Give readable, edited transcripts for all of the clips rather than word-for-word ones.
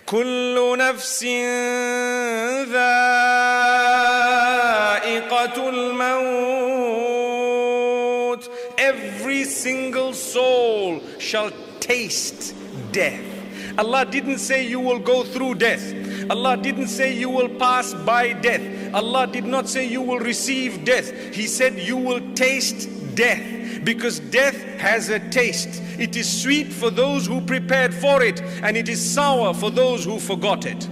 كل نفس ذائقة الموت. Every single soul shall taste death. Allah didn't say you will go through death. Allah didn't say you will pass by death. Allah did not say you will receive death. He said you will taste death, because death has a taste. It is sweet for those who prepared for it, and it is sour for those who forgot it.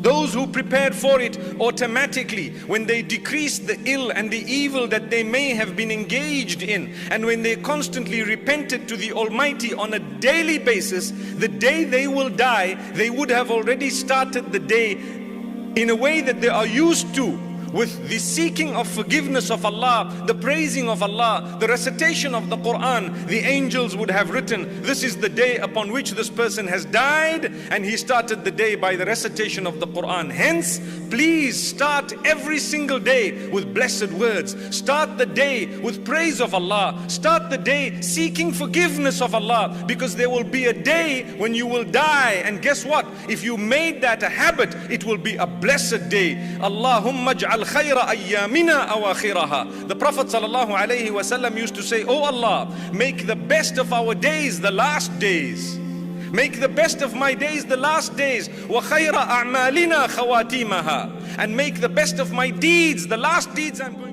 Those who prepared for it automatically, when they decrease the ill and the evil that they may have been engaged in, and when they constantly repented to the Almighty on a daily basis, the day they will die, they would have already started the day in a way that they are used to, with the seeking of forgiveness of Allah, the praising of Allah, the recitation of the Quran. The angels would have written, this is the day upon which this person has died, and he started the day by the recitation of the Quran. Hence, please start every single day with blessed words. Start the day with praise of Allah. Start the day seeking forgiveness of Allah, because there will be a day when you will die, and guess what? If you made that a habit, it will be a blessed day. Allahumma ja'al khayra ayyamina awakhiraha. The Prophet ﷺ used to say, oh Allah, make the best of our days the last days. Make the best of my days the last days. Wa khayra a'malina khawatimaha. And make the best of my deeds the last deeds I'm going